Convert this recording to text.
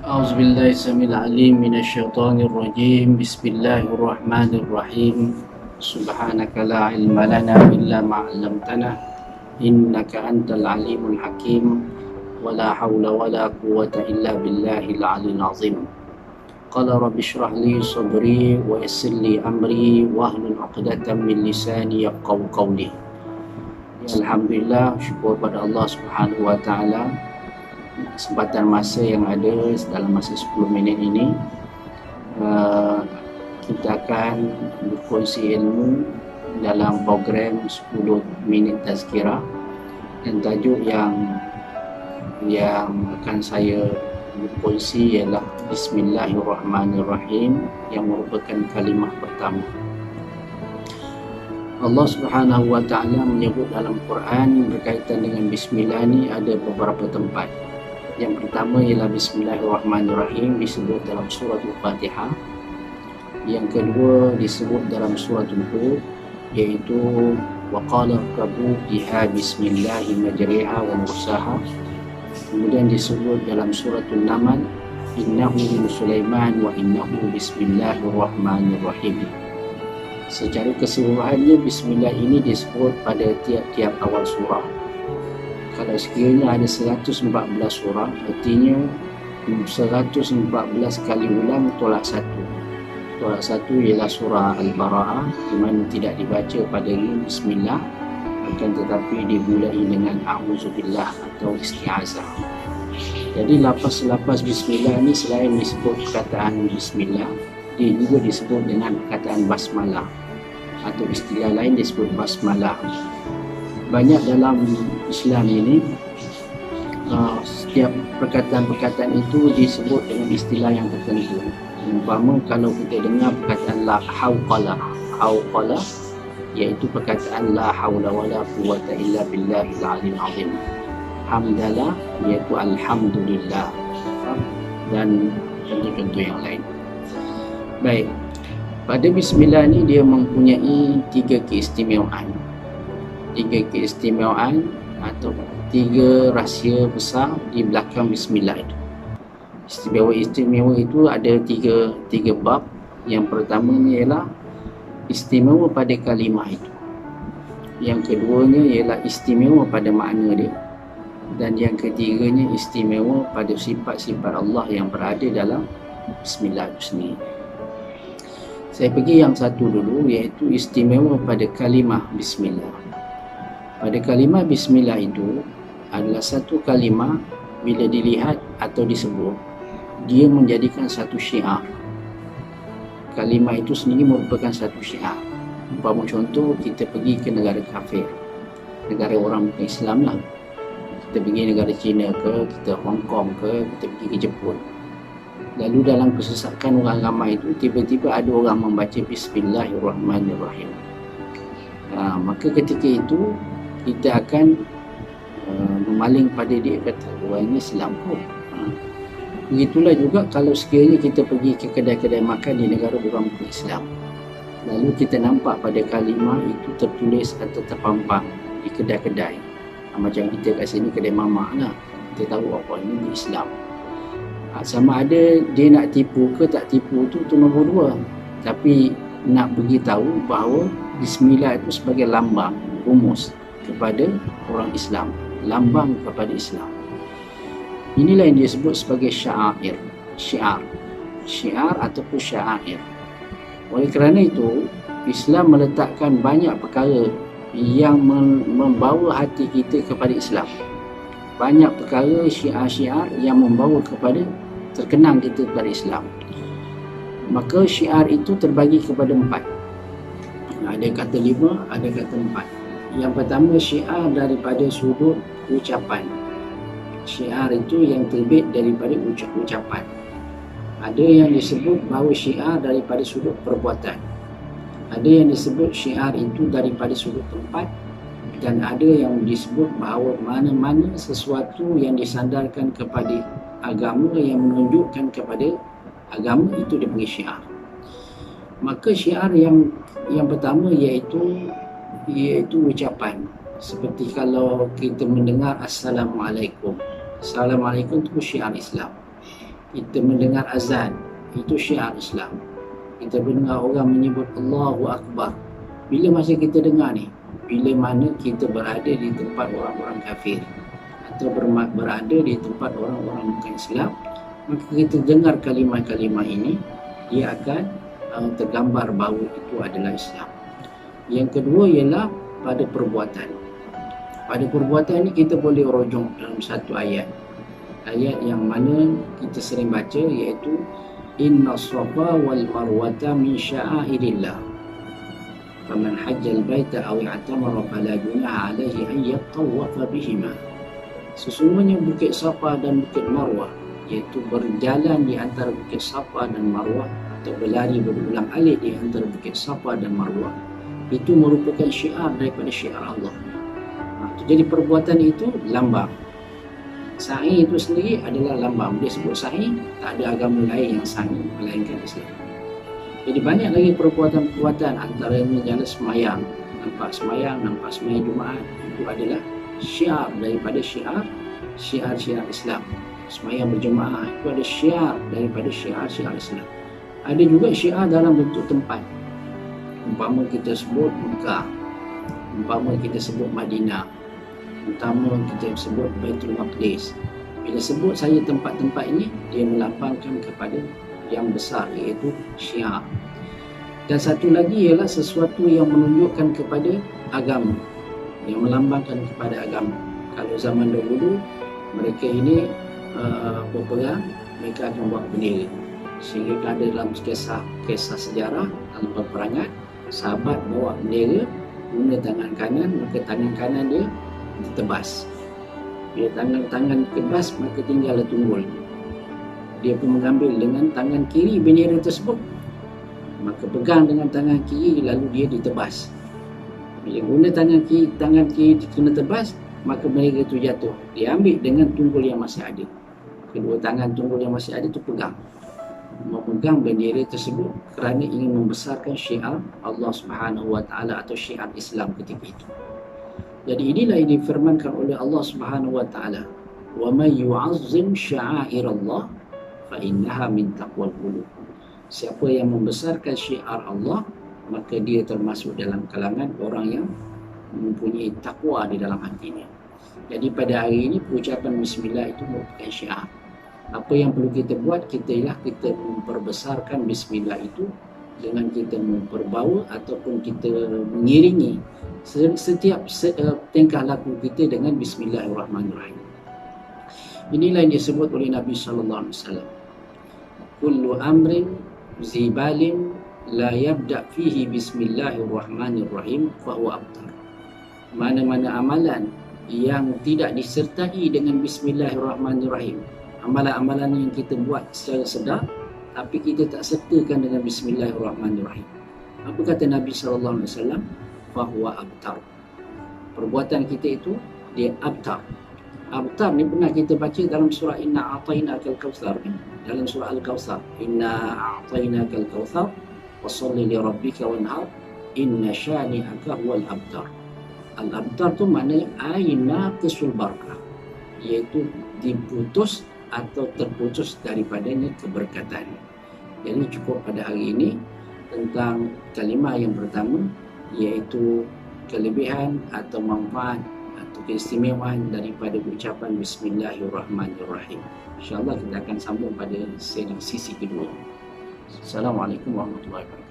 أعوذ بالله السميع العليم من الشيطان الرجيم. بسم الله الرحمن الرحيم. سبحانك لا علم لنا إلا ما علمتنا إنك أنت العليم الحكيم ولا حول ولا قوة إلا بالله العلي العظيم. قال رب اشرح لي صدري ويسر لي أمري واحلل عقدة من لساني يفقهوا قولي. Alhamdulillah, syukur pada Allah Subhanahu wa taala, kesempatan masa yang ada dalam masa 10 minit ini kita akan berkongsi ilmu dalam program 10 minit tazkirah, dan tajuk yang akan saya berkongsi ialah Bismillahirrahmanirrahim, yang merupakan kalimah pertama. Allah Subhanahu wa taala menyebut dalam Quran berkaitan dengan bismillah ni ada beberapa tempat. Yang pertama ialah Bismillahirrahmanirrahim disebut dalam surah Al-Fatihah. Yang kedua disebut dalam surah Al-Hud, iaitu wa qala rabbu biha bismillahi majriha wa mursaha. Kemudian disebut dalam surah An-Naml, innahu min Sulaiman wa innahu bismillahirrahmanirrahim. Secara keseluruhannya bismillah ini disebut pada tiap-tiap awal surah. Kalau sekiranya ada 114 surah, artinya 114 kali ulang tolak satu. Tolak satu ialah surah Al-Bara'ah, di mana tidak dibaca padanya bismillah, akan tetapi dimulai dengan a'udzubillah atau isti'azah. Jadi lapas bismillah ni selain disebut perkataan bismillah, dia juga disebut dengan perkataan basmalah, atau istilah lain disebut basmalah. Banyak dalam Islam ini setiap perkataan-perkataan itu disebut dengan istilah yang tertentu. Umpama kalau kita dengar perkataan la hawqala, iaitu perkataan la hawla wala quwwata illa billahil aliyil azim. Hamdalah iaitu alhamdulillah, dan contoh-contoh yang lain. Baik, pada bismillah ni dia mempunyai tiga keistimewaan atau tiga rahsia besar di belakang bismillah itu. Istimewa itu ada tiga bab. Yang pertamanya ialah istimewa pada kalimah itu. Yang keduanya ialah istimewa pada makna dia. Dan yang ketiganya istimewa pada sifat-sifat Allah yang berada dalam bismillah itu sendiri. Saya pergi yang satu dulu, iaitu istimewa pada kalimah bismillah. Pada kalimah bismillah itu adalah satu kalimah, bila dilihat atau disebut, dia menjadikan satu syiar. Kalimah itu sendiri merupakan satu syiar. Umpama contoh, kita pergi ke negara kafir, negara orang bukan Islam lah. Kita pergi negara China ke, kita Hong Kong ke, kita pergi ke Jepun. Lalu dalam kesesakan orang ramai itu, tiba-tiba ada orang membaca Bismillahirrahmanirrahim. Maka ketika itu kita akan memaling pada dia, kata orang ini Islam pun. Begitulah juga kalau sekiranya kita pergi ke kedai-kedai makan di negara orang bukan Islam, lalu kita nampak pada kalimah itu tertulis atau terpampang di kedai-kedai. Macam kita kat sini kedai mamak lah, kita tahu apa ini Islam. Sama ada dia nak tipu ke tak tipu tu nombor dua, tapi nak beritahu bahawa bismillah itu sebagai lambang, rumus kepada orang Islam, lambang kepada Islam. Inilah yang disebut sebagai syiar ataupun syair. Oleh kerana itu, Islam meletakkan banyak perkara yang membawa hati kita kepada Islam. Banyak perkara syiar yang membawa kepada terkenang kita kepada Islam. Maka syiar itu terbagi kepada 4. Ada kata 5, ada kata 4. Yang pertama, syiar daripada sudut ucapan. Syiar itu yang terbit daripada ucapan. Ada yang disebut bahawa syiar daripada sudut perbuatan. Ada yang disebut syiar itu daripada sudut tempat. Dan ada yang disebut bahawa mana-mana sesuatu yang disandarkan kepada agama, yang menunjukkan kepada agama, itu dipanggil syiar. Maka syiar yang pertama iaitu ucapan. Seperti kalau kita mendengar Assalamualaikum. Assalamualaikum itu syiar Islam. kita mendengar azan, itu syiar Islam. Kita mendengar orang menyebut Allahu Akbar. Bila masa kita dengar ni? Bila mana kita berada di tempat orang-orang kafir atau berada di tempat orang-orang bukan Islam, maka kita dengar kalimah-kalimah ini, dia akan tergambar bahawa itu adalah Islam. Yang kedua ialah pada perbuatan. Pada perbuatan ini kita boleh rojong dalam satu ayat. Ayat yang mana kita sering baca, iaitu Inna Safa wal Marwata min sya'airillah. Faman hajjal baita aw i'tamara fala junaha alaihi an yattawafa bihima. Sesungguhnya Bukit Safa dan Bukit Marwah, iaitu berjalan di antara Bukit Safa dan Marwah atau berlari berulang alik di antara Bukit Safa dan Marwah, itu merupakan syiar daripada syiar Allah. Jadi perbuatan itu lambang. Sa'i itu sendiri adalah lambang. Dia sebut sa'i, tak ada agama lain yang sa'i melainkan Islam. Jadi banyak lagi perbuatan-perbuatan, antaranya jalan semayang, nampak semayang Jumaat, itu adalah syiar daripada syiar Islam. Semayang berjemaah itu ada syiar daripada syiar Islam. Ada juga syiar dalam bentuk tempat. Umpama kita sebut Mekah, umpama kita sebut Madinah, umpama kita sebut Baitul Maqdis. Bila sebut saya tempat-tempat ini, dia melapangkan kepada yang besar, iaitu syiar. Dan satu lagi ialah sesuatu yang menunjukkan kepada agama, yang melambangkan kepada agama. Kalau zaman dahulu mereka ini berperang, mereka akan buat bendera. Sehingga ada dalam kisah sejarah dalam peperangan, sahabat bawa bendera guna tangan kanan, maka tangan kanan dia ditebas. Bila tangan tebas, maka tinggallah tunggul. Dia pun mengambil dengan tangan kiri bendera tersebut, maka pegang dengan tangan kiri, lalu dia ditebas. Bila guna tangan kiri kena tebas, maka bendera itu jatuh. Dia ambil dengan tunggul yang masih ada. Kedua tangan tunggul yang masih ada itu pegang, memegang bendera tersebut kerana ingin membesarkan syiar Allah Subhanahu wa taala atau syiar Islam ketika itu. Jadi inilah yang difirmankan oleh Allah Subhanahu wa taala, "Wa may yu'azzim sya'airallah fa innaha min taqwal qulub." Siapa yang membesarkan syiar Allah, maka dia termasuk dalam kalangan orang yang mempunyai takwa di dalam hatinya. Jadi pada hari ini pengucapan bismillah itu merupakan syiar. Apa yang perlu kita buat, kita memperbesarkan bismillah itu dengan kita memperbawa ataupun kita mengiringi setiap tingkah laku kita dengan bismillahirrahmanirrahim. Inilah yang disebut oleh Nabi sallallahu alaihi wasallam, kullu amrin zibalin la yabda fihi bismillahirrahmanirrahim fa huwa abtar. Mana-mana amalan yang tidak disertai dengan bismillahirrahmanirrahim, amalan-amalan yang kita buat secara sedar tapi kita tak sertakan dengan bismillahirrahmanirrahim, apa kata Nabi sallallahu alaihi wasallam? Fahuwa abtar. Perbuatan kita itu dia abtar. Abtar ni pernah kita baca dalam surah Inna a'tainakal kautsar. Dalam surah Al-Kautsar, Inna a'tainakal kautsar washolli li rabbika wanhar inna syani'aka huwal abtar. Al-abtar tu maknanya aina kesul barakah, iaitu diputus atau terputus daripadanya keberkatan. Jadi cukup pada hari ini tentang kalimah yang pertama, iaitu kelebihan atau manfaat atau keistimewaan daripada ucapan Bismillahirrahmanirrahim. InsyaAllah kita akan sambung pada sesi kedua. Assalamualaikum warahmatullahi wabarakatuh.